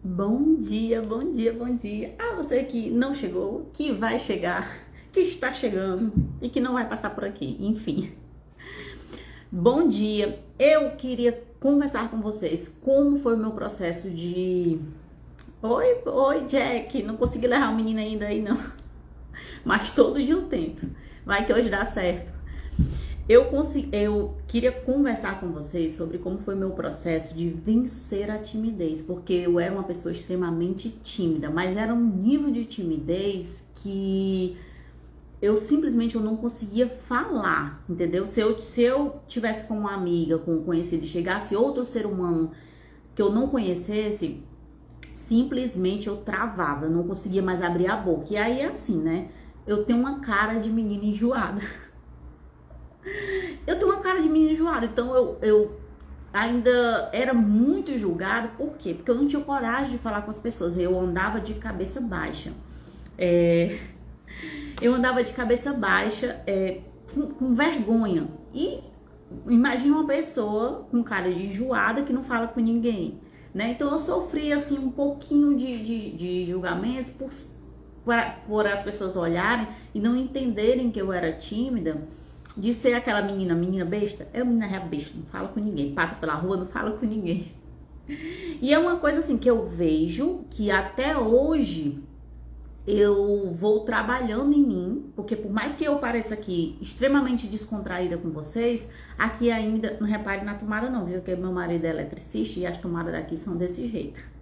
Bom dia, bom dia, bom dia. Ah, você que não chegou, que vai chegar, que está chegando e que não vai passar por aqui, enfim. Bom dia. Eu queria conversar com vocês como foi o meu processo de. Oi, Jack. Não consegui levar o menino ainda aí, não. Mas todo dia eu tento. Vai que hoje dá certo. Eu queria conversar com vocês sobre como foi meu processo de vencer a timidez, porque eu era uma pessoa extremamente tímida, mas era um nível de timidez que eu não conseguia falar, entendeu? Se eu tivesse com uma amiga, com um conhecido, e chegasse outro ser humano que eu não conhecesse, simplesmente eu travava, eu não conseguia mais abrir a boca. E aí, assim, né? Eu tenho uma cara de menina enjoada. Eu tenho uma cara de menina enjoada, então eu ainda era muito julgada. Por quê? Porque eu não tinha coragem de falar com as pessoas. Eu andava de cabeça baixa. É, eu andava de cabeça baixa, com vergonha. E imagina uma pessoa com cara de enjoada que não fala com ninguém, né? Então eu sofri, assim, um pouquinho de julgamentos por as pessoas olharem e não entenderem que eu era tímida. De ser aquela menina besta. Eu, menina besta, não fala com ninguém. Passa pela rua, não fala com ninguém. E é uma coisa assim que eu vejo que até hoje eu vou trabalhando em mim, porque por mais que eu pareça aqui extremamente descontraída com vocês, aqui ainda, não repare na tomada não, viu? Porque meu marido é eletricista e as tomadas daqui são desse jeito.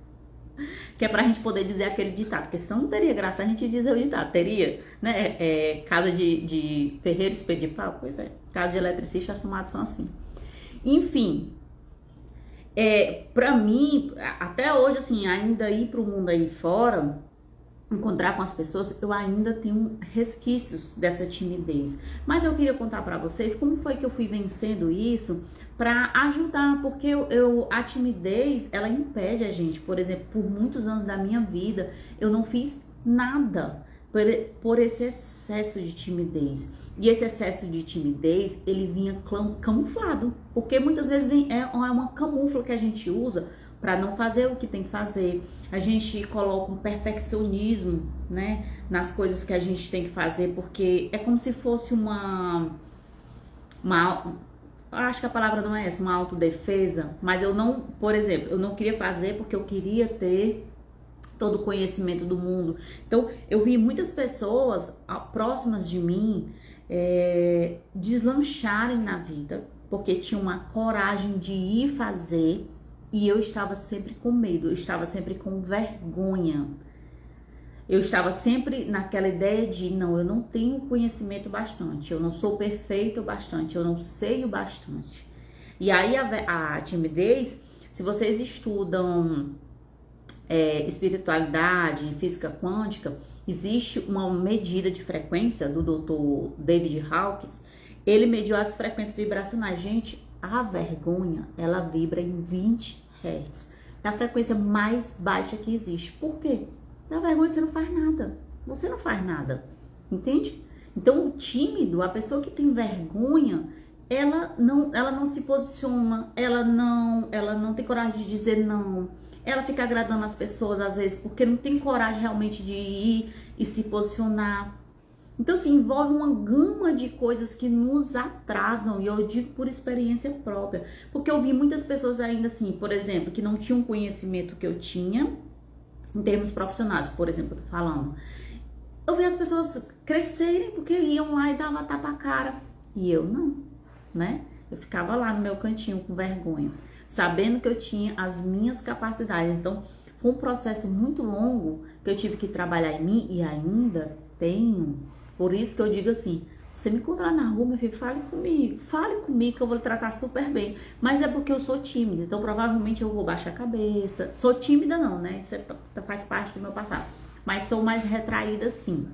Que é pra gente poder dizer aquele ditado, porque senão não teria graça a gente dizer o ditado, teria, né? Casa de ferreiro, espeto de pau, pois é, casa de eletricista, as tomadas são assim. Enfim, pra mim, até hoje, assim, ainda ir pro mundo aí fora, encontrar com as pessoas, eu ainda tenho resquícios dessa timidez. Mas eu queria contar pra vocês como foi que eu fui vencendo isso pra ajudar, porque a timidez, ela impede a gente. Por exemplo, por muitos anos da minha vida, eu não fiz nada por esse excesso de timidez. E esse excesso de timidez, ele vinha camuflado, porque muitas vezes é uma camufla que a gente usa para não fazer o que tem que fazer. A gente coloca um perfeccionismo, né, nas coisas que a gente tem que fazer, porque é como se fosse acho que a palavra não é essa, uma autodefesa, mas eu não, por exemplo, eu não queria fazer porque eu queria ter todo o conhecimento do mundo. Então, eu vi muitas pessoas próximas de mim deslancharem na vida, porque tinham uma coragem de ir fazer. E eu estava sempre com medo, eu estava sempre com vergonha. Eu estava sempre naquela ideia de, não, eu não tenho conhecimento bastante, eu não sou perfeito o bastante, eu não sei o bastante. E aí a timidez, se vocês estudam espiritualidade, física quântica, existe uma medida de frequência do Dr. David Hawkins. Ele mediu as frequências vibracionais. Gente, a vergonha, ela vibra em 20 Hz. É a frequência mais baixa que existe. Por quê? Na vergonha você não faz nada. Você não faz nada. Entende? Então, o tímido, a pessoa que tem vergonha, ela não se posiciona, ela não tem coragem de dizer não. Ela fica agradando as pessoas, às vezes, porque não tem coragem realmente de ir e se posicionar. Então, assim, envolve uma gama de coisas que nos atrasam, e eu digo por experiência própria, porque eu vi muitas pessoas ainda assim, por exemplo, que não tinham o conhecimento que eu tinha, em termos profissionais, por exemplo, eu tô falando. Eu vi as pessoas crescerem porque iam lá e davam tapa a cara, e eu não, né? Eu ficava lá no meu cantinho com vergonha, sabendo que eu tinha as minhas capacidades. Então, foi um processo muito longo que eu tive que trabalhar em mim, e ainda tenho. Por isso que eu digo assim, você me encontrar na rua, meu filho, fale comigo que eu vou lhe tratar super bem. Mas é porque eu sou tímida, então provavelmente eu vou baixar a cabeça. Sou tímida não, né? Isso faz parte do meu passado. Mas sou mais retraída sim.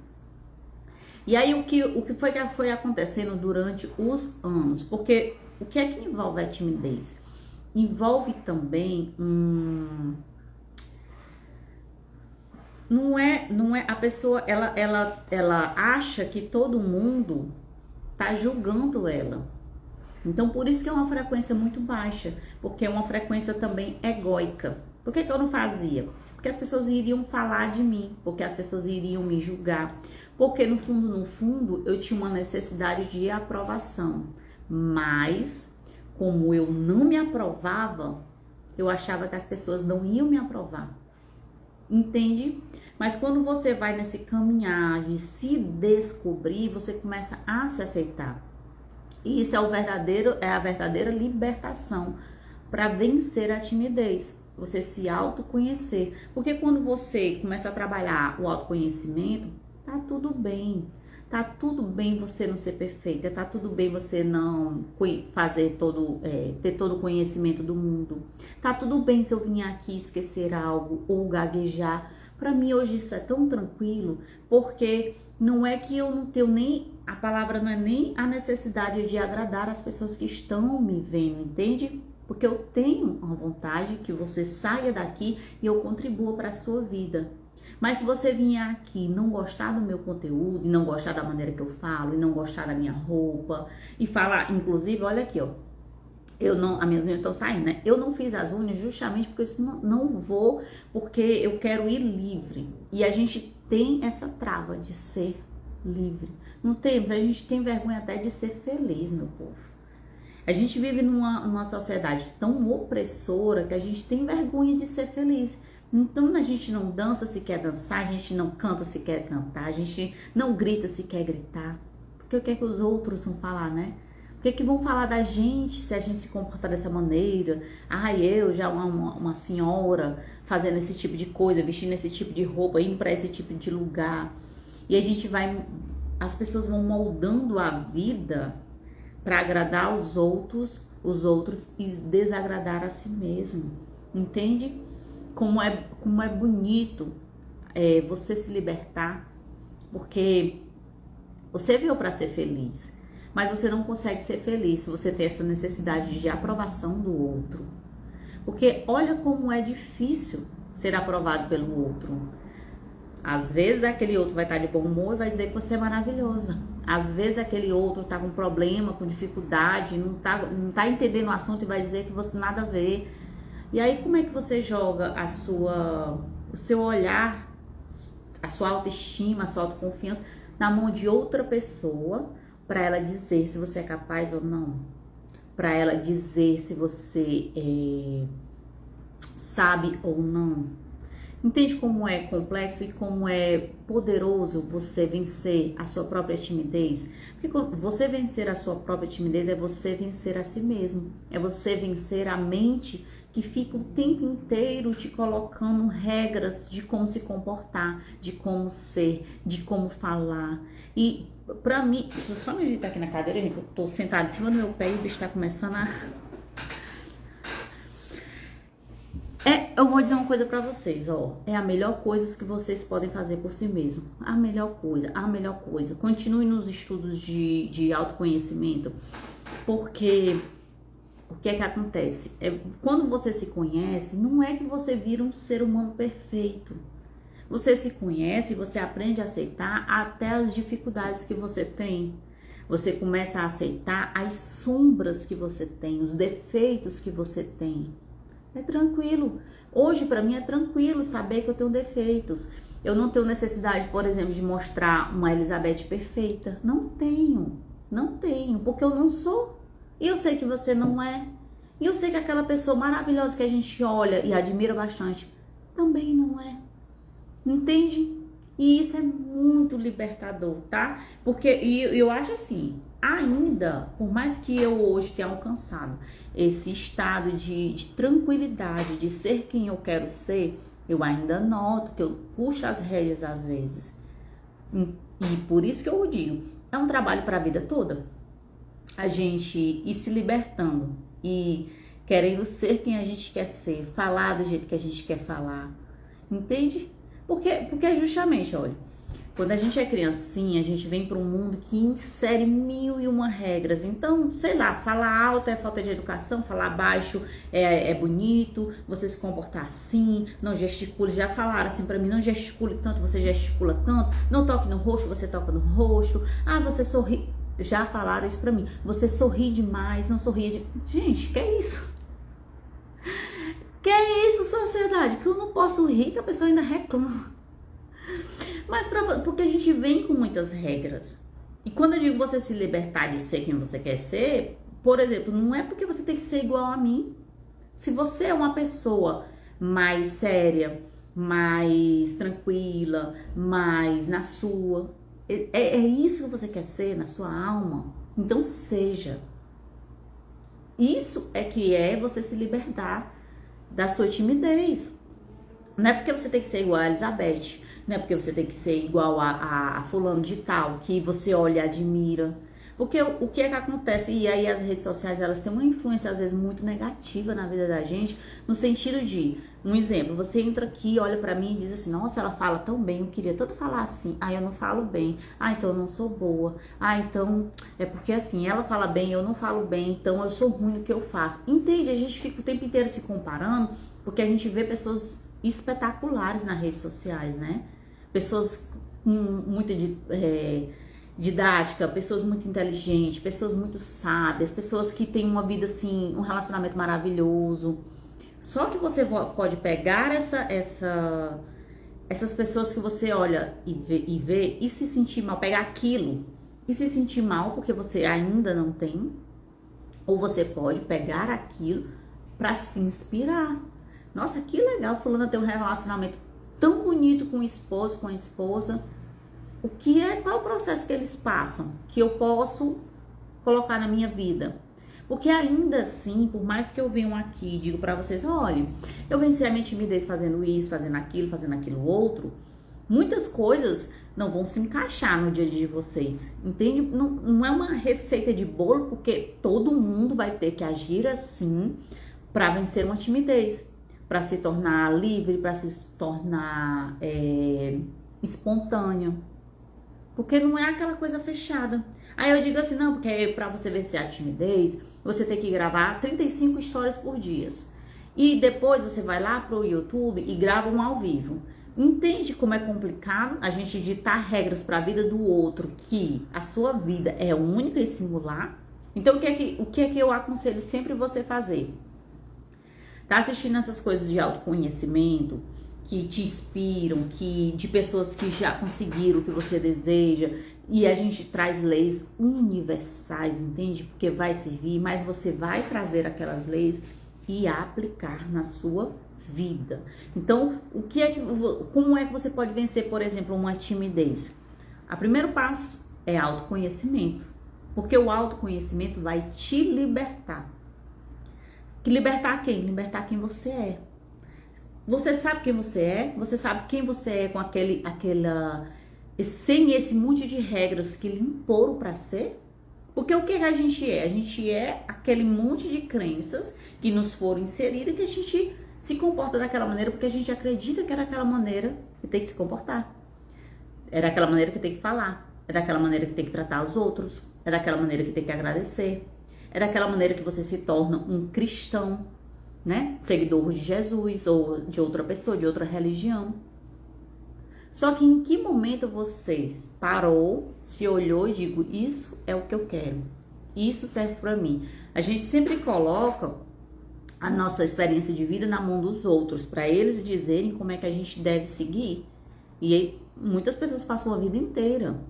E aí o que foi acontecendo durante os anos? Porque o que é que envolve a timidez? Envolve também Não é a pessoa, ela acha que todo mundo tá julgando ela. Então, por isso que é uma frequência muito baixa, porque é uma frequência também egóica. Por que eu não fazia? Porque as pessoas iriam falar de mim, porque as pessoas iriam me julgar. Porque no fundo, eu tinha uma necessidade de aprovação. Mas, como eu não me aprovava, eu achava que as pessoas não iam me aprovar. Entende? Mas quando você vai nesse caminhar de se descobrir, você começa a se aceitar. E isso é a verdadeira libertação para vencer a timidez. Você se autoconhecer. Porque quando você começa a trabalhar o autoconhecimento, tá tudo bem. Tá tudo bem você não ser perfeita, tá tudo bem você não fazer ter todo o conhecimento do mundo. Tá tudo bem se eu vir aqui esquecer algo ou gaguejar. Para mim hoje isso é tão tranquilo, porque não é que eu não tenho a palavra não é nem a necessidade de agradar as pessoas que estão me vendo, entende? Porque eu tenho uma vontade que você saia daqui e eu contribua para a sua vida. Mas se você vier aqui e não gostar do meu conteúdo, e não gostar da maneira que eu falo, e não gostar da minha roupa, e falar, inclusive, olha aqui, ó, as minhas unhas estão saindo, né? Eu não fiz as unhas justamente porque eu não vou, porque eu quero ir livre. E a gente tem essa trava de ser livre. Não temos, a gente tem vergonha até de ser feliz, meu povo. A gente vive numa sociedade tão opressora que a gente tem vergonha de ser feliz. Então a gente não dança se quer dançar, a gente não canta se quer cantar, a gente não grita se quer gritar. Porque o que é que os outros vão falar, né? O que é que vão falar da gente se a gente se comportar dessa maneira? Eu já uma senhora fazendo esse tipo de coisa, vestindo esse tipo de roupa, indo para esse tipo de lugar. E a gente as pessoas vão moldando a vida para agradar os outros e desagradar a si mesmo. Entende? Como é bonito você se libertar, porque você veio para ser feliz, mas você não consegue ser feliz se você tem essa necessidade de aprovação do outro. Porque olha como é difícil ser aprovado pelo outro. Às vezes aquele outro vai estar de bom humor e vai dizer que você é maravilhosa. Às vezes aquele outro está com problema, com dificuldade, não tá entendendo o assunto e vai dizer que você nada a ver. E aí como é que você joga o seu olhar, a sua autoestima, a sua autoconfiança na mão de outra pessoa para ela dizer se você é capaz ou não? Para ela dizer se você sabe ou não? Entende como é complexo e como é poderoso você vencer a sua própria timidez? Porque você vencer a sua própria timidez é você vencer a si mesmo, é você vencer a mente que fica o tempo inteiro te colocando regras de como se comportar, de como ser, de como falar. E pra mim, deixa eu só me ajeitar aqui na cadeira, gente, que eu tô sentada em cima do meu pé e o bicho tá começando a... Eu vou dizer uma coisa pra vocês, ó, é a melhor coisa que vocês podem fazer por si mesmo, a melhor coisa. Continue nos estudos de autoconhecimento, porque... O que é que acontece? Quando você se conhece, não é que você vira um ser humano perfeito. Você se conhece e você aprende a aceitar até as dificuldades que você tem. Você começa a aceitar as sombras que você tem, os defeitos que você tem. É tranquilo. Hoje, para mim, é tranquilo saber que eu tenho defeitos. Eu não tenho necessidade, por exemplo, de mostrar uma Elizabeth perfeita. Não tenho, porque eu não sou. E eu sei que você não é. E eu sei que aquela pessoa maravilhosa que a gente olha e admira bastante também não é. Entende? E isso é muito libertador, tá? Porque eu acho assim, ainda, por mais que eu hoje tenha alcançado esse estado de tranquilidade, de ser quem eu quero ser, eu ainda noto que eu puxo as rédeas às vezes. E por isso que eu digo, é um trabalho para a vida toda. A gente ir se libertando e querendo ser quem a gente quer ser, falar do jeito que a gente quer falar, entende? Porque justamente, olha, quando a gente é criancinha, a gente vem para um mundo que insere 1001 regras. Então, sei lá, falar alto é falta de educação, falar baixo é bonito, você se comportar assim, não gesticule. Já falaram assim para mim, não gesticule tanto, você gesticula tanto, não toque no rosto, você toca no rosto, você sorri. Já falaram isso pra mim. Você sorri demais, não sorria de... Gente, que é isso? Que é isso? sociedade que eu não posso rir, que a pessoa ainda reclama. Mas porque a gente vem com muitas regras. E quando eu digo você se libertar de ser quem você quer ser, por exemplo, não é porque você tem que ser igual a mim. Se você é uma pessoa mais séria, mais tranquila, mais na sua, é isso que você quer ser na sua alma, então seja. Isso é que é você se libertar da sua timidez. Não é porque você tem que ser igual a Elizabeth, não é porque você tem que ser igual a fulano de tal, que você olha e admira. Porque o que é que acontece? E aí as redes sociais, elas têm uma influência, às vezes, muito negativa na vida da gente, no sentido de, um exemplo, você entra aqui, olha pra mim e diz assim, nossa, ela fala tão bem, eu queria tanto falar assim, eu não falo bem, então eu não sou boa, então é porque assim, ela fala bem, eu não falo bem, então eu sou ruim no que eu faço. Entende? A gente fica o tempo inteiro se comparando, porque a gente vê pessoas espetaculares nas redes sociais, né? Pessoas com muita didática, pessoas muito inteligentes, pessoas muito sábias, pessoas que têm uma vida assim, um relacionamento maravilhoso. Só que você pode pegar essas pessoas que você olha e vê e se sentir mal, pegar aquilo e se sentir mal porque você ainda não tem, ou você pode pegar aquilo para se inspirar. Nossa, que legal, fulana tem um relacionamento tão bonito com o esposo, com a esposa. Qual é o processo que eles passam, que eu posso colocar na minha vida? Porque ainda assim, por mais que eu venha aqui e digo pra vocês, olha, eu venci a minha timidez fazendo isso, fazendo aquilo outro, muitas coisas não vão se encaixar no dia a dia de vocês, entende? Não é uma receita de bolo, porque todo mundo vai ter que agir assim pra vencer uma timidez, pra se tornar livre, pra se tornar espontânea. Porque não é aquela coisa fechada. Aí eu digo assim, não, porque pra você vencer a timidez, você tem que gravar 35 histórias por dia. E depois você vai lá pro YouTube e grava um ao vivo. Entende como é complicado a gente ditar regras para a vida do outro, que a sua vida é única e singular? Então, o que é que eu aconselho sempre você fazer? Tá assistindo essas coisas de autoconhecimento, que te inspiram, de pessoas que já conseguiram o que você deseja, e a gente traz leis universais, entende? Porque vai servir, mas você vai trazer aquelas leis e aplicar na sua vida. Então, como é que você pode vencer, por exemplo, uma timidez? O primeiro passo é autoconhecimento, porque o autoconhecimento vai te libertar. Libertar quem? Libertar quem você é. Você sabe quem você é? Você sabe quem você é com sem esse monte de regras que lhe imporam para ser? Porque o que a gente é? A gente é aquele monte de crenças que nos foram inseridas e que a gente se comporta daquela maneira porque a gente acredita que é daquela maneira que tem que se comportar. É daquela maneira que tem que falar. É daquela maneira que tem que tratar os outros. É daquela maneira que tem que agradecer. É daquela maneira que você se torna um cristão, né? Seguidor de Jesus ou de outra pessoa, de outra religião. Só que em que momento você parou, se olhou e digo, isso é o que eu quero. Isso serve para mim. A gente sempre coloca a nossa experiência de vida na mão dos outros, para eles dizerem como é que a gente deve seguir. E aí, muitas pessoas passam a vida inteira.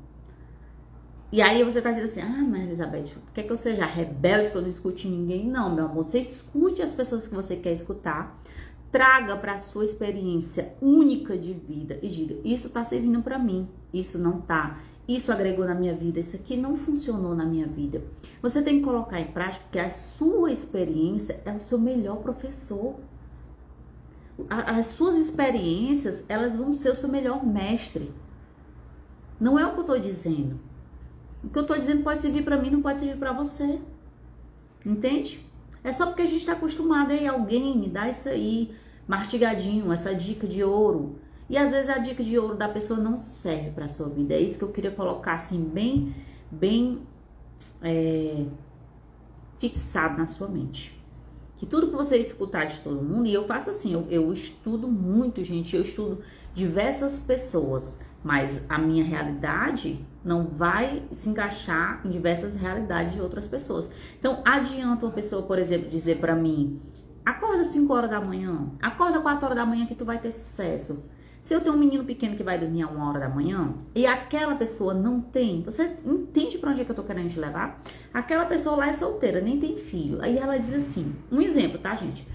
E aí você tá dizendo assim, mas Elizabeth, quer que eu seja rebelde, que eu não escute ninguém? Não, meu amor, você escute as pessoas que você quer escutar, traga para a sua experiência única de vida e diga, isso tá servindo para mim, isso não tá, isso agregou na minha vida, isso aqui não funcionou na minha vida. Você tem que colocar em prática que a sua experiência é o seu melhor professor. As suas experiências, elas vão ser o seu melhor mestre. Não é o que eu tô dizendo. O que eu tô dizendo pode servir pra mim, não pode servir pra você. Entende? É só porque a gente tá acostumado aí, alguém me dá isso aí, mastigadinho, essa dica de ouro. E às vezes a dica de ouro da pessoa não serve pra sua vida. É isso que eu queria colocar assim, bem fixado na sua mente. Que tudo que você escutar de todo mundo, e eu faço assim, eu estudo muito, gente, eu estudo diversas pessoas. Mas a minha realidade não vai se encaixar em diversas realidades de outras pessoas. Então, adianta uma pessoa, por exemplo, dizer pra mim, Acorda 5 horas da manhã, acorda 4 horas da manhã que tu vai ter sucesso. Se eu tenho um menino pequeno que vai dormir a 1 hora da manhã e aquela pessoa não tem, você entende pra onde é que eu tô querendo te levar? Aquela pessoa lá é solteira, nem tem filho. Aí ela diz assim, um exemplo, tá, gente?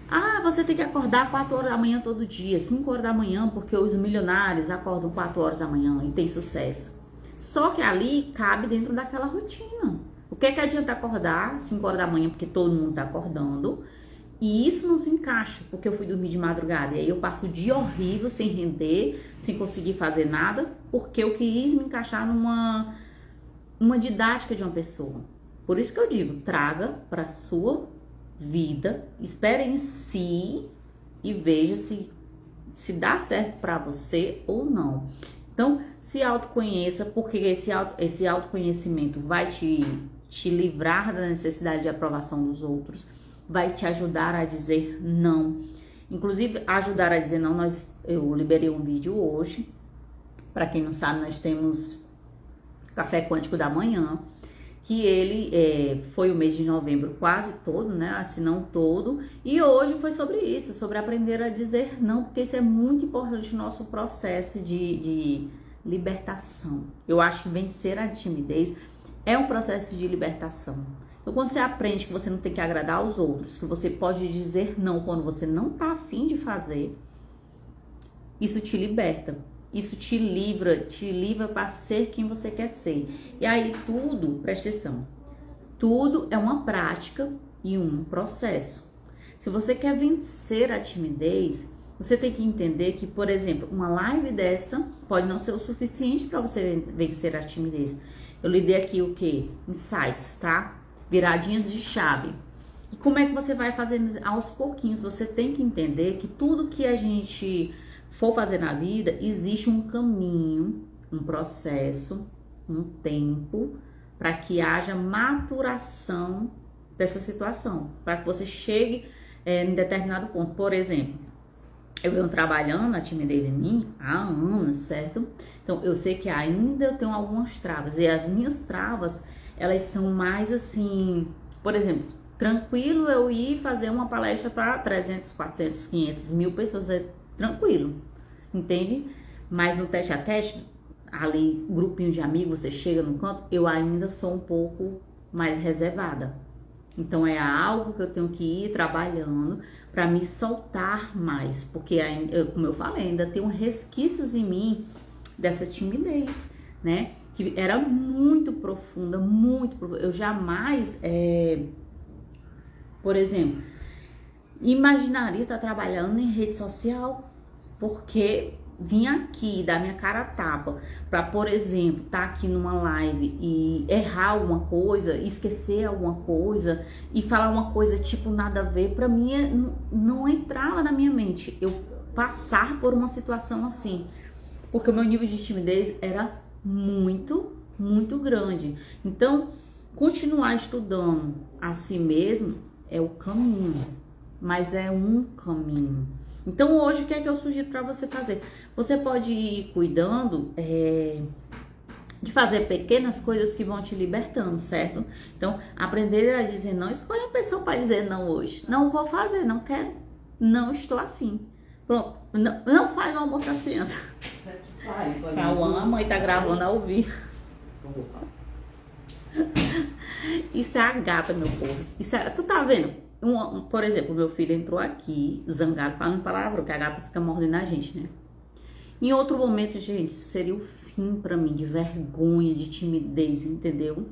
Ah, você tem que acordar 4 horas da manhã todo dia, 5 horas da manhã, porque os milionários acordam 4 horas da manhã e tem sucesso. Só que ali cabe dentro daquela rotina. O que é que adianta acordar 5 horas da manhã, porque todo mundo tá acordando, e isso não se encaixa, porque eu fui dormir de madrugada, e aí eu passo o dia horrível, sem render, sem conseguir fazer nada, porque eu quis me encaixar numa didática de uma pessoa. Por isso que eu digo, traga para sua vida, espere em si e veja se dá certo para você ou não. Então, se autoconheça, porque esse autoconhecimento vai te livrar da necessidade de aprovação dos outros, vai te ajudar a dizer não. Inclusive, ajudar a dizer não, eu liberei um vídeo hoje. Para quem não sabe, nós temos Café Quântico da Manhã, que ele foi o mês de novembro quase todo, né? Se não todo. E hoje foi sobre isso, sobre aprender a dizer não, porque isso é muito importante no nosso processo de libertação. Eu acho que vencer a timidez é um processo de libertação. Então, quando você aprende que você não tem que agradar aos outros, que você pode dizer não quando você não tá afim de fazer, isso te liberta. Isso te livra para ser quem você quer ser. E aí tudo, presta atenção, tudo é uma prática e um processo. Se você quer vencer a timidez, você tem que entender que, por exemplo, uma live dessa pode não ser o suficiente para você vencer a timidez. Eu lhe dei aqui o quê? Insights, tá? Viradinhas de chave. E como é que você vai fazendo aos pouquinhos? Você tem que entender que tudo que a gente for fazer na vida, existe um caminho, um processo, um tempo, para que haja maturação dessa situação, para que você chegue em determinado ponto. Por exemplo, eu venho trabalhando a timidez em mim há anos, certo? Então, eu sei que ainda eu tenho algumas travas, e as minhas travas, elas são mais assim, por exemplo, tranquilo eu ir fazer uma palestra para 300, 400, 500 mil pessoas, é tranquilo, entende? Mas no teste a teste, ali, grupinho de amigos, você chega no canto, eu ainda sou um pouco mais reservada. Então é algo que eu tenho que ir trabalhando para me soltar mais, porque como eu falei, ainda tenho resquícios em mim dessa timidez, né? Que era muito profunda, muito profunda. Eu jamais, por exemplo, imaginaria estar trabalhando em rede social, porque vim aqui dar minha cara a tapa para, por exemplo, estar aqui numa live e errar alguma coisa, esquecer alguma coisa e falar uma coisa tipo nada a ver, para mim não entrava na minha mente eu passar por uma situação assim, porque o meu nível de timidez era muito, muito grande. Então, continuar estudando a si mesmo é o caminho, mas é um caminho. Então, hoje, o que é que eu sugiro para você fazer? Você pode ir cuidando de fazer pequenas coisas que vão te libertando, certo? Então, aprender a dizer não. Escolha uma pessoa para dizer não hoje. Não vou fazer, não quero, não estou afim. Pronto, não faz o almoço das crianças. Calma, a mãe tá gravando ao vivo. Isso é a gata, meu povo. Tu tá vendo? Por exemplo, meu filho entrou aqui, zangado, falando palavrão, que a gata fica mordendo a gente, né? Em outro momento, gente, isso seria o fim pra mim, de vergonha, de timidez, entendeu?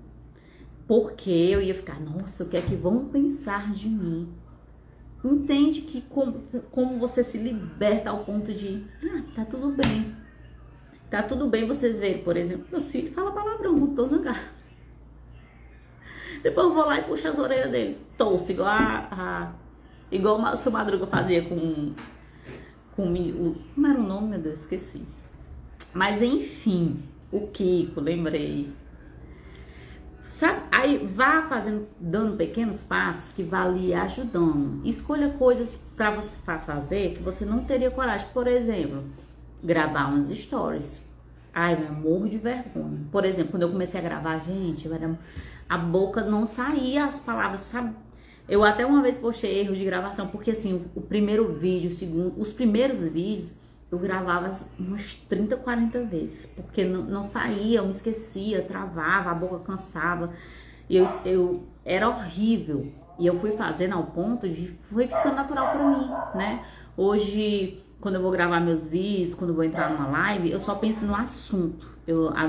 Porque eu ia ficar, nossa, o que é que vão pensar de mim? Entende que como você se liberta ao ponto de, tá tudo bem. Tá tudo bem vocês verem, por exemplo, meus filhos falam palavrão, não tô zangado. Depois eu vou lá e puxo as orelhas deles. Torço, igual o seu Madruga fazia com como era o nome, meu Deus, esqueci. Mas enfim, o Kiko, lembrei. Sabe? Aí vá fazendo, dando pequenos passos que vá lhe ajudando. Escolha coisas para você fazer que você não teria coragem. Por exemplo, gravar uns stories. Ai, eu morro de vergonha. Por exemplo, quando eu comecei a gravar, gente, a boca não saía as palavras, sabe? Eu até uma vez postei erro de gravação, porque assim, o primeiro vídeo, o segundo, os primeiros vídeos, eu gravava umas 30, 40 vezes, porque não saía, eu me esquecia, travava, a boca cansava, e eu era horrível. E eu fui fazendo ao ponto de foi ficando natural pra mim, né? Hoje, quando eu vou gravar meus vídeos, quando eu vou entrar numa live, eu só penso no assunto.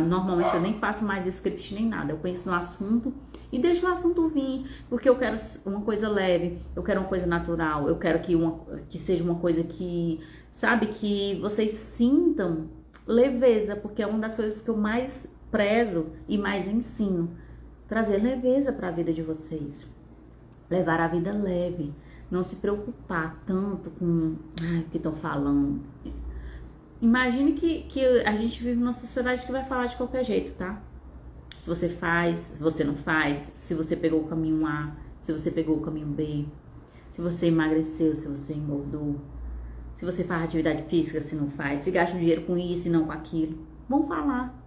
Normalmente eu nem faço mais script nem nada, eu penso no assunto e deixo o assunto vir, porque eu quero uma coisa leve, eu quero uma coisa natural, eu quero que seja uma coisa que, sabe, que vocês sintam leveza, porque é uma das coisas que eu mais prezo e mais ensino, trazer leveza para a vida de vocês, levar a vida leve, não se preocupar tanto com o que estão falando. Imagine que a gente vive numa sociedade que vai falar de qualquer jeito, tá? Se você faz, se você não faz, se você pegou o caminho A, se você pegou o caminho B, se você emagreceu, se você engordou, se você faz atividade física, se não faz, se gasta dinheiro com isso e não com aquilo. Vão falar.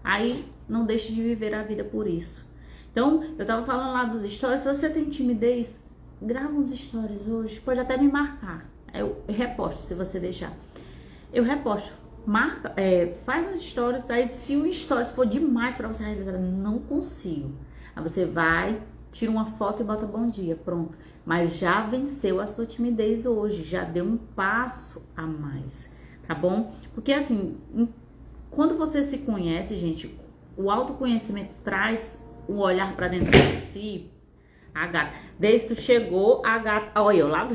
Aí não deixe de viver a vida por isso. Então, eu tava falando lá dos stories, se você tem timidez, grava uns stories hoje, pode até me marcar. Eu reposto, se você deixar. Eu reposto, marca, faz uns stories, aí se o stories for demais pra você realizar, não consigo. Aí você vai, tira uma foto e bota bom dia, pronto. Mas já venceu a sua timidez hoje, já deu um passo a mais, tá bom? Porque assim, quando você se conhece, gente, o autoconhecimento traz o olhar pra dentro de si. A gata, desde que tu chegou, a gata, olha eu lá.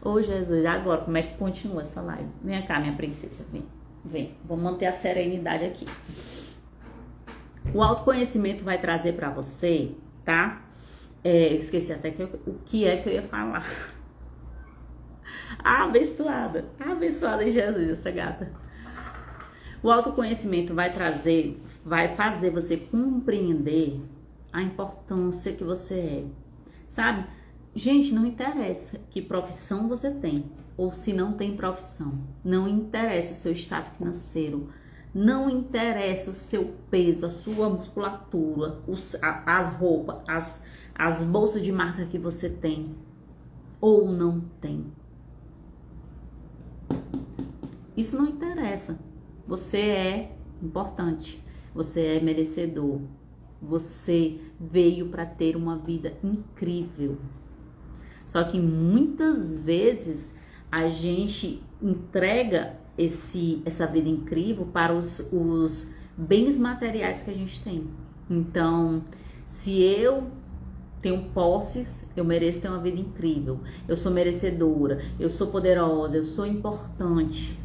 Ô Jesus, agora como é que continua essa live? Vem cá, minha princesa, vem. Vamos manter a serenidade aqui. O autoconhecimento vai trazer pra você, tá? Eu esqueci até o que é que eu ia falar. Abençoada Jesus, essa gata. O autoconhecimento vai fazer você compreender a importância que você é, sabe? Gente, não interessa que profissão você tem ou se não tem profissão. Não interessa o seu estado financeiro. Não interessa o seu peso, a sua musculatura, as roupas, as bolsas de marca que você tem ou não tem. Isso não interessa. Você é importante. Você é merecedor. Você veio para ter uma vida incrível. Só que muitas vezes a gente entrega essa vida incrível para os bens materiais que a gente tem. Então, se eu tenho posses, eu mereço ter uma vida incrível. Eu sou merecedora, eu sou poderosa, eu sou importante.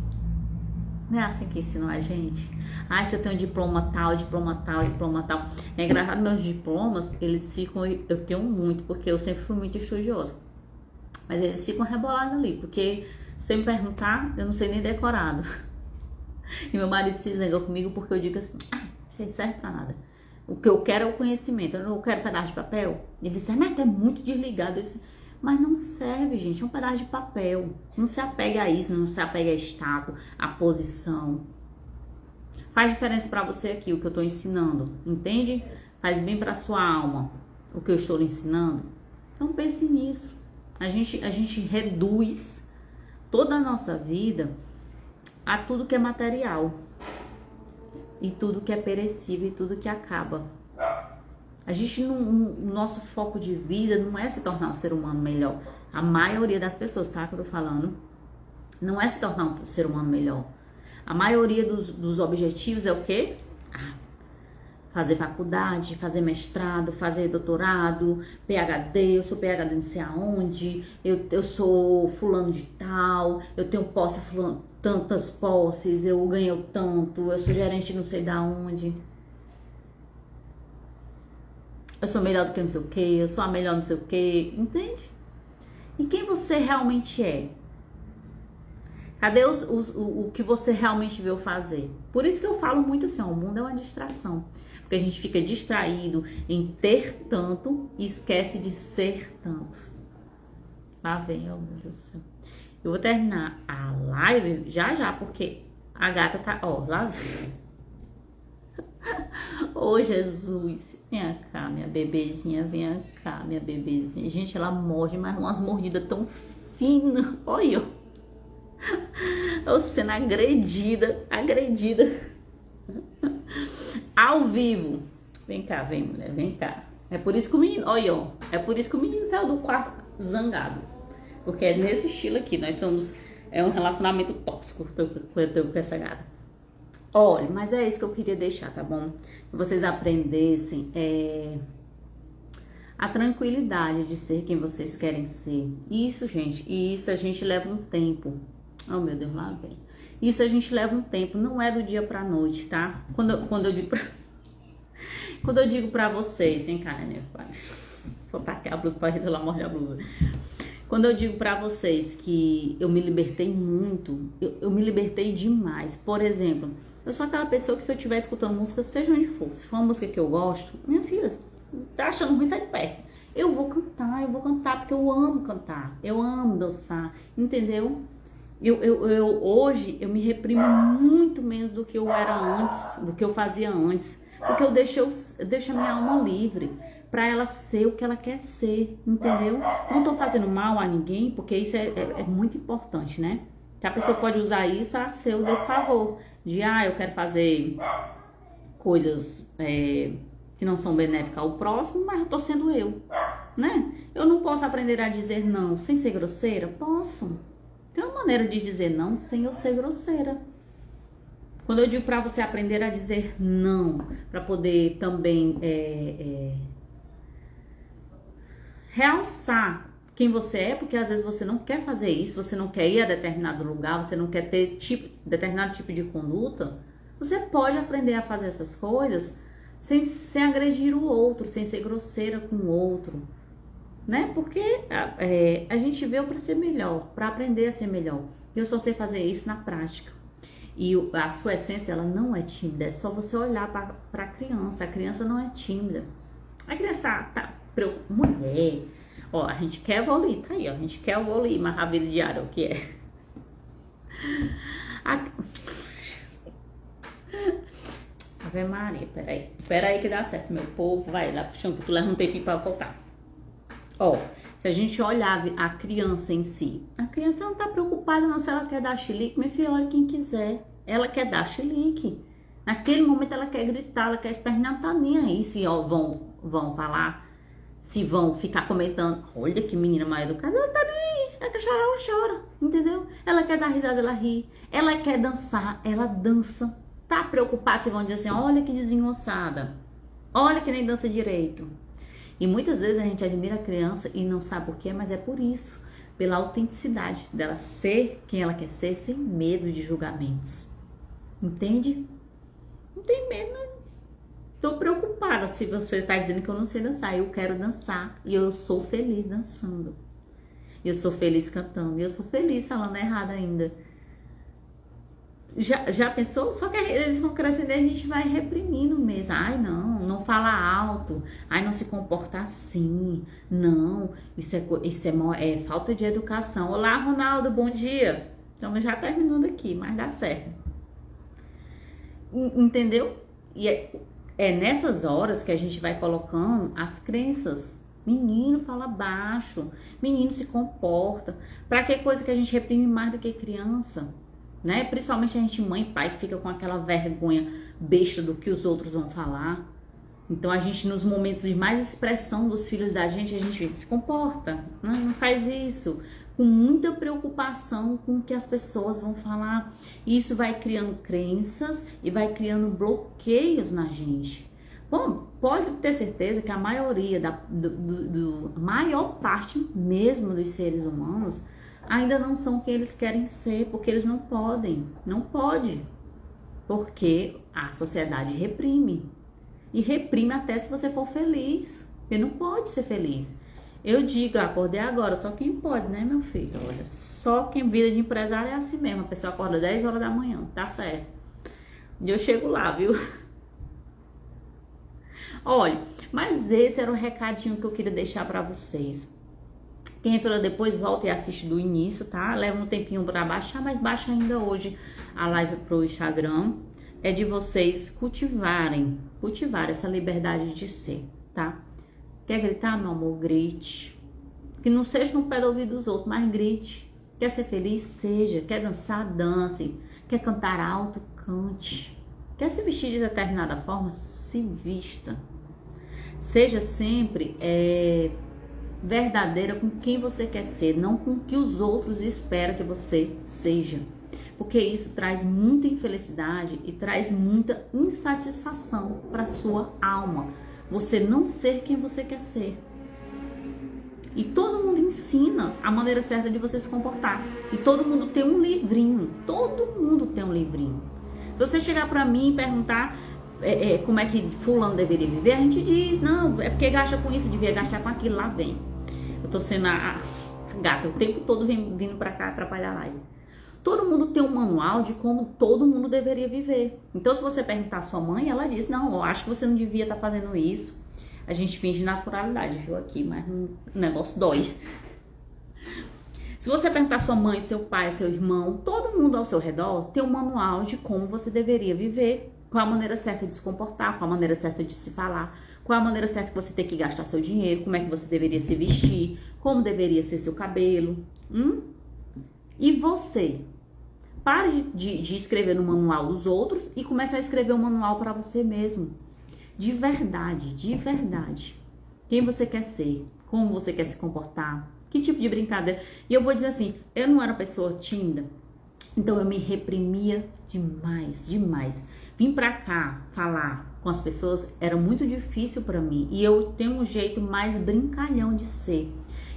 Não é assim que ensinam a gente? Ah, você tem um diploma tal, diploma tal, diploma tal. É engraçado, meus diplomas, eles ficam... Eu tenho muito, porque eu sempre fui muito estudiosa. Mas eles ficam rebolados ali, porque se me perguntar, eu não sei nem decorado. E meu marido se zanga comigo porque eu digo assim, isso aí serve pra nada. O que eu quero é o conhecimento, eu não quero pedaço de papel. Ele disse, mas é muito desligado. Eu disse, mas não serve, gente, é um pedaço de papel. Não se apega a isso, não se apega a status, a posição. Faz diferença pra você aqui, o que eu tô ensinando, entende? Faz bem pra sua alma, o que eu estou lhe ensinando. Então pense nisso. A gente reduz toda a nossa vida a tudo que é material e tudo que é perecível e tudo que acaba. A gente o nosso foco de vida não é se tornar um ser humano melhor. A maioria das pessoas, tá, que eu tô falando, não é se tornar um ser humano melhor. A maioria dos objetivos é o quê? Fazer faculdade, fazer mestrado, fazer doutorado, PhD, eu sou PhD não sei aonde, eu sou fulano de tal, eu tenho posse, tantas posses, eu ganho tanto, eu sou gerente não sei da onde. Eu sou melhor do que não sei o que, eu sou a melhor não sei o que, entende? E quem você realmente é? Cadê o que você realmente veio fazer? Por isso que eu falo muito assim, ó, o mundo é uma distração. Porque a gente fica distraído em ter tanto e esquece de ser tanto. Lá vem, oh meu Deus do céu. Eu vou terminar a live já, porque a gata tá, ó, lá vem. Ô, Jesus, vem cá, minha bebezinha, vem cá, minha bebezinha. Gente, ela morde, mas umas mordidas tão finas. Olha, eu sendo agredida, ao vivo. Vem cá, vem, mulher, vem cá. É por isso que o menino, olha, ó, é por isso que o menino saiu do quarto zangado. Porque é nesse estilo aqui, nós somos, é um relacionamento tóxico com essa gata. Olha, mas é isso que eu queria deixar, tá bom? Que vocês aprendessem a tranquilidade de ser quem vocês querem ser. Isso, gente, e isso a gente leva um tempo. Oh, meu Deus, lá vem. Isso a gente leva um tempo, não é do dia pra noite, tá? Quando eu digo pra vocês, vem cá, né, meu pai? Vou tacar a blusa pra ela morde a blusa. Quando eu digo pra vocês que eu me libertei muito, eu me libertei demais. Por exemplo, eu sou aquela pessoa que se eu estiver escutando música, seja onde for, se for uma música que eu gosto, minha filha, tá achando ruim, sai de perto. Eu vou cantar porque eu amo cantar, eu amo dançar, entendeu? Hoje eu me reprimo muito menos do que eu era antes, do que eu fazia antes, porque eu deixo a minha alma livre para ela ser o que ela quer ser, entendeu? Não tô fazendo mal a ninguém, porque isso é muito importante, né? Que a pessoa pode usar isso a seu desfavor, de eu quero fazer coisas que não são benéficas ao próximo, mas eu tô sendo eu, né? Eu não posso aprender a dizer não sem ser grosseira? Posso. Tem uma maneira de dizer não sem eu ser grosseira. Quando eu digo para você aprender a dizer não, para poder também realçar quem você é, porque às vezes você não quer fazer isso, você não quer ir a determinado lugar, você não quer ter determinado tipo de conduta, você pode aprender a fazer essas coisas sem agredir o outro, sem ser grosseira com o outro, né? Porque a gente veio para ser melhor, para aprender a ser melhor. Eu só sei fazer isso na prática. E a sua essência, ela não é tímida, é só você olhar para a criança não é tímida. A criança tá mulher, ó, a gente quer evoluir, tá aí, ó, a gente quer evoluir, mas a vida diária, o que é? Ave Maria, peraí que dá certo, meu povo, vai lá pro chão que tu leva um tempinho pra voltar. Ó, se a gente olhar a criança em si, a criança não tá preocupada não se ela quer dar chilique, minha filha, olha quem quiser, ela quer dar chilique. Naquele momento ela quer gritar, ela quer espernear, não tá nem aí se ó, vão falar, se vão ficar comentando, olha que menina mais educada, ela tá nem aí, ela quer chorar, ela chora, entendeu? Ela quer dar risada, ela ri, ela quer dançar, ela dança. Tá preocupada se vão dizer assim, olha que desengonçada, olha que nem dança direito. E muitas vezes a gente admira a criança e não sabe por quê, mas é por isso, pela autenticidade dela ser quem ela quer ser, sem medo de julgamentos. Entende? Não tem medo, não. Tô preocupada se você tá dizendo que eu não sei dançar. Eu quero dançar e eu sou feliz dançando. Eu sou feliz cantando e eu sou feliz falando errado ainda. Já pensou? Só que eles vão crescendo e a gente vai reprimindo mesmo. Ai, não fala alto. Ai, não se comporta assim. Não, isso é falta de educação. Olá, Ronaldo, bom dia. Estamos já terminando aqui, mas dá certo. Entendeu? E é nessas horas que a gente vai colocando as crenças. Menino fala baixo, menino se comporta. Pra que coisa que a gente reprime mais do que criança? Né? Principalmente a gente, mãe e pai, que fica com aquela vergonha besta do que os outros vão falar. Então a gente, nos momentos de mais expressão dos filhos da gente, a gente se comporta, não faz isso, com muita preocupação com o que as pessoas vão falar. Isso vai criando crenças e vai criando bloqueios na gente. Bom, pode ter certeza que a maioria, maior parte mesmo dos seres humanos, ainda não são quem eles querem ser, porque eles não podem, porque a sociedade reprime, e reprime até se você for feliz, você não pode ser feliz. Eu digo, acordei agora, só quem pode, né, meu filho? Olha, só quem vida de empresário é assim mesmo, a pessoa acorda 10 horas da manhã, tá certo. E eu chego lá, viu? Olha, mas esse era o recadinho que eu queria deixar pra vocês. Quem entrou depois, volta e assiste do início, tá? Leva um tempinho pra baixar, mas baixa ainda hoje a live pro Instagram. é de vocês cultivar essa liberdade de ser, tá? Quer gritar, meu amor? Grite. Que não seja no pé do ouvido dos outros, mas grite. Quer ser feliz? Seja. Quer dançar? Dance. Quer cantar alto? Cante. Quer se vestir de determinada forma? Se vista. Seja sempre verdadeira com quem você quer ser, não com o que os outros esperam que você seja. Porque isso traz muita infelicidade e traz muita insatisfação para sua alma. Você não ser quem você quer ser. E todo mundo ensina a maneira certa de você se comportar. E todo mundo tem um livrinho. Todo mundo tem um livrinho. Se você chegar para mim e perguntar como é que fulano deveria viver, a gente diz, não, é porque gasta com isso, devia gastar com aquilo, lá vem. Eu tô sendo a gata, o tempo todo vindo para cá atrapalhar a live. Todo mundo tem um manual de como todo mundo deveria viver. Então, se você perguntar à sua mãe, ela diz, não, eu acho que você não devia estar fazendo isso. A gente finge naturalidade, viu, aqui, mas o negócio dói. Se você perguntar à sua mãe, seu pai, seu irmão, todo mundo ao seu redor tem um manual de como você deveria viver, qual a maneira certa de se comportar, qual a maneira certa de se falar, qual a maneira certa que você tem que gastar seu dinheiro, como é que você deveria se vestir, como deveria ser seu cabelo. E você? Pare de escrever no manual dos outros e comece a escrever um manual para você mesmo. De verdade, de verdade. Quem você quer ser, como você quer se comportar, que tipo de brincadeira. E eu vou dizer assim, eu não era pessoa tímida, então eu me reprimia demais, demais. Vim pra cá falar com as pessoas era muito difícil pra mim. E eu tenho um jeito mais brincalhão de ser.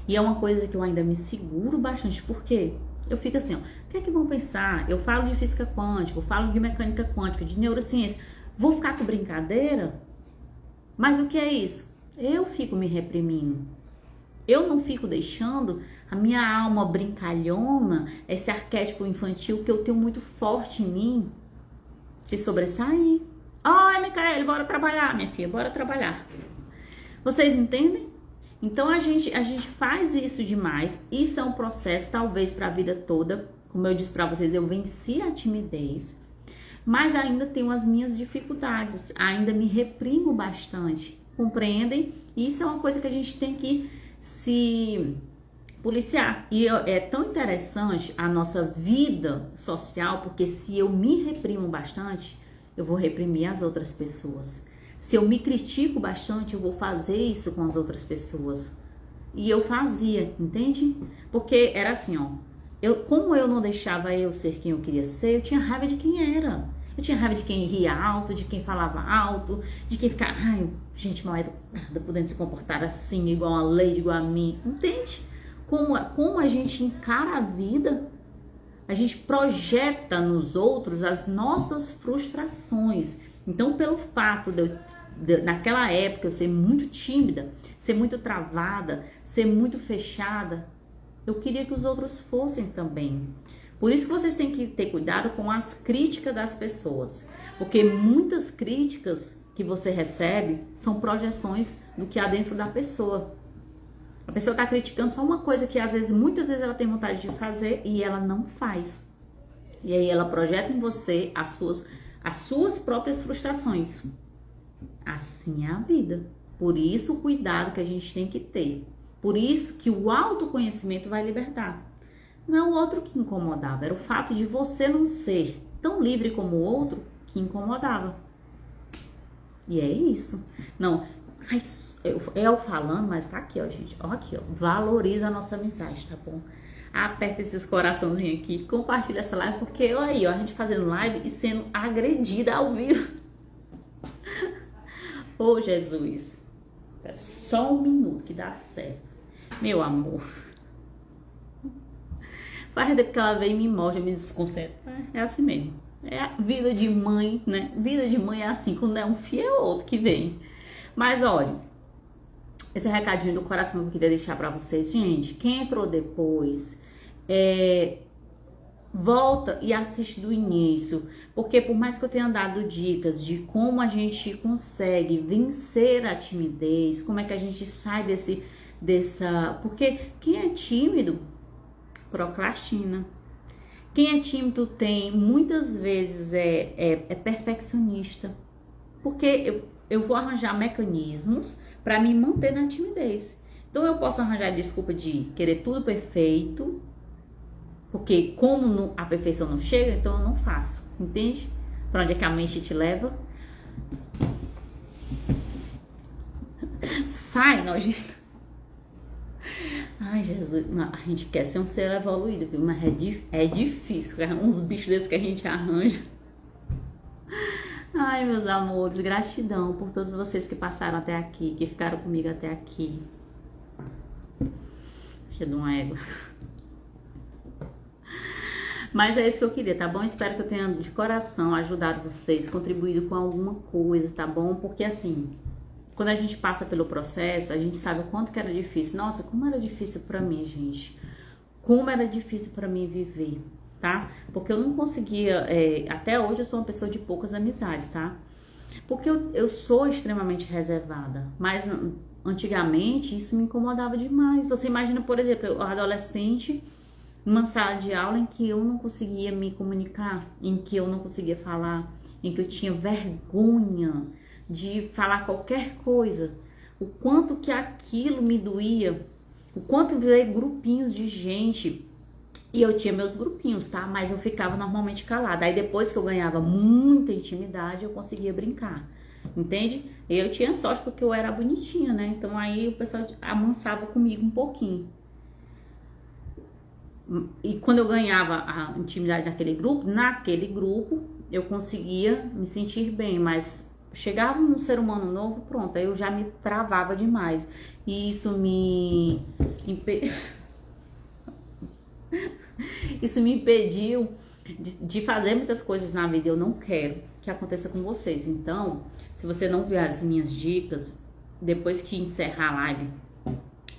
E é uma coisa que eu ainda me seguro bastante, porque eu fico assim, ó, o que é que vão pensar? Eu falo de física quântica, eu falo de mecânica quântica, de neurociência. Vou ficar com brincadeira? Mas o que é isso? Eu fico me reprimindo. Eu não fico deixando a minha alma brincalhona, esse arquétipo infantil que eu tenho muito forte em mim, se sobressair. Ai, Micaele, bora trabalhar, minha filha, bora trabalhar. Vocês entendem? Então a gente faz isso demais. Isso é um processo, talvez, para a vida toda. Como eu disse para vocês, eu venci a timidez, mas ainda tenho as minhas dificuldades, ainda me reprimo bastante. Compreendem? Isso é uma coisa que a gente tem que se policiar. E é tão interessante a nossa vida social, porque se eu me reprimo bastante, eu vou reprimir as outras pessoas. Se eu me critico bastante, eu vou fazer isso com as outras pessoas. E eu fazia, entende? Porque era assim, ó. Como eu não deixava eu ser quem eu queria ser, eu tinha raiva de quem era. Eu tinha raiva de quem ria alto, de quem falava alto, de quem ficava, ai, gente mal educada, podendo se comportar assim, igual a Lady, igual a mim. Entende? Como a gente encara a vida, a gente projeta nos outros as nossas frustrações. Então, pelo fato naquela época eu ser muito tímida, ser muito travada, ser muito fechada, eu queria que os outros fossem também. Por isso que vocês têm que ter cuidado com as críticas das pessoas, porque muitas críticas que você recebe são projeções do que há dentro da pessoa. A pessoa está criticando só uma coisa que muitas vezes ela tem vontade de fazer e ela não faz. E aí ela projeta em você as suas próprias frustrações. Assim é a vida. Por isso o cuidado que a gente tem que ter. Por isso que o autoconhecimento vai libertar. Não é o outro que incomodava, era o fato de você não ser tão livre como o outro que incomodava. E é isso. Não, eu falando, mas tá aqui, ó, gente. Ó, aqui, ó. Valoriza a nossa amizade, tá bom? Aperta esses coraçãozinhos aqui, compartilha essa live, porque aí, ó, a gente fazendo live e sendo agredida ao vivo. Ô, Jesus. É só um minuto que dá certo. Meu amor. Faz tempo que ela vem e me mostra, me desconcentra. É assim mesmo. É a vida de mãe, né? Vida de mãe é assim, quando é um filho é outro que vem. Mas olha, esse recadinho do coração que eu queria deixar pra vocês. Gente, quem entrou depois, volta e assiste do início. Porque por mais que eu tenha dado dicas de como a gente consegue vencer a timidez, como é que a gente sai dessa... Porque quem é tímido procrastina. Quem é tímido tem, muitas vezes é perfeccionista. Porque eu vou arranjar mecanismos para me manter na timidez. Então eu posso arranjar desculpa de querer tudo perfeito, porque como a perfeição não chega, então eu não faço, entende? Para onde é que a mente te leva? Sai, nojento. Ai, Jesus, a gente quer ser um ser evoluído, viu? Mas é difícil, uns bichos desses que a gente arranja. Ai, meus amores, gratidão por todos vocês que passaram até aqui, que ficaram comigo até aqui. Cheio de uma égua. Mas é isso que eu queria, tá bom? Espero que eu tenha de coração ajudado vocês, contribuído com alguma coisa, tá bom? Porque assim, quando a gente passa pelo processo, a gente sabe o quanto que era difícil. Nossa, como era difícil pra mim, gente. Como era difícil pra mim viver, tá? Porque eu não conseguia, até hoje eu sou uma pessoa de poucas amizades, tá? Porque eu sou extremamente reservada, mas antigamente isso me incomodava demais. Você imagina, por exemplo, eu adolescente, numa sala de aula em que eu não conseguia me comunicar, em que eu não conseguia falar, em que eu tinha vergonha de falar qualquer coisa, o quanto que aquilo me doía, o quanto veio grupinhos de gente, e eu tinha meus grupinhos, tá? Mas eu ficava normalmente calada. Aí depois que eu ganhava muita intimidade, eu conseguia brincar, entende? Eu tinha sorte porque eu era bonitinha, né? Então aí o pessoal amansava comigo um pouquinho. E quando eu ganhava a intimidade naquele grupo eu conseguia me sentir bem, mas chegava um ser humano novo, pronto, aí eu já me travava demais. E isso me impediu de fazer muitas coisas na vida. Eu não quero que aconteça com vocês. Então, se você não viu as minhas dicas, depois que encerrar a live,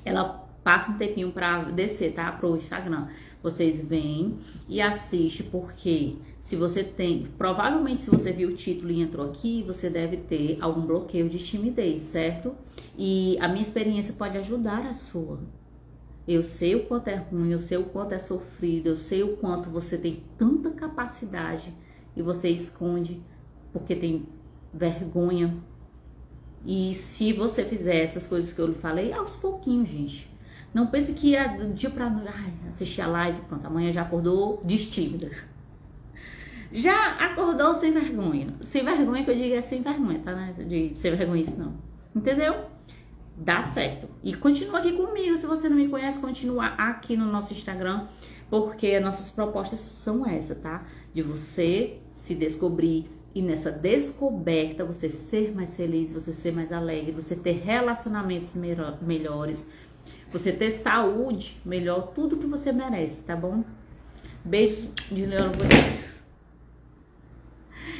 ela passa um tempinho pra descer, tá? Pro Instagram. Vocês vêm e assistem, porque se você tem... Provavelmente, se você viu o título e entrou aqui, você deve ter algum bloqueio de timidez, certo? E a minha experiência pode ajudar a sua. Eu sei o quanto é ruim, eu sei o quanto é sofrido, eu sei o quanto você tem tanta capacidade e você esconde porque tem vergonha. E se você fizer essas coisas que eu lhe falei, aos pouquinhos, gente. Não pense que é do dia pra noite, assistir a live, pronto, amanhã já acordou destímida. Já acordou sem vergonha. Sem vergonha que eu digo é sem vergonha, tá? Né? De sem vergonha isso não. Entendeu? Dá certo. E continua aqui comigo. Se você não me conhece, continua aqui no nosso Instagram, porque as nossas propostas são essas, tá? De você se descobrir e nessa descoberta você ser mais feliz, você ser mais alegre, você ter relacionamentos melhores, você ter saúde melhor, tudo que você merece, tá bom? Beijo de leão pra você.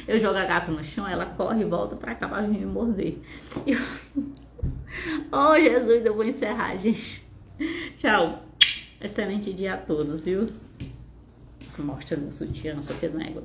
Eu jogo a gata no chão, ela corre e volta pra cá pra me morder. Oh, Jesus, eu vou encerrar, gente. Tchau. Excelente dia a todos, viu? Mostra meu sutiã, Sofia do Égua.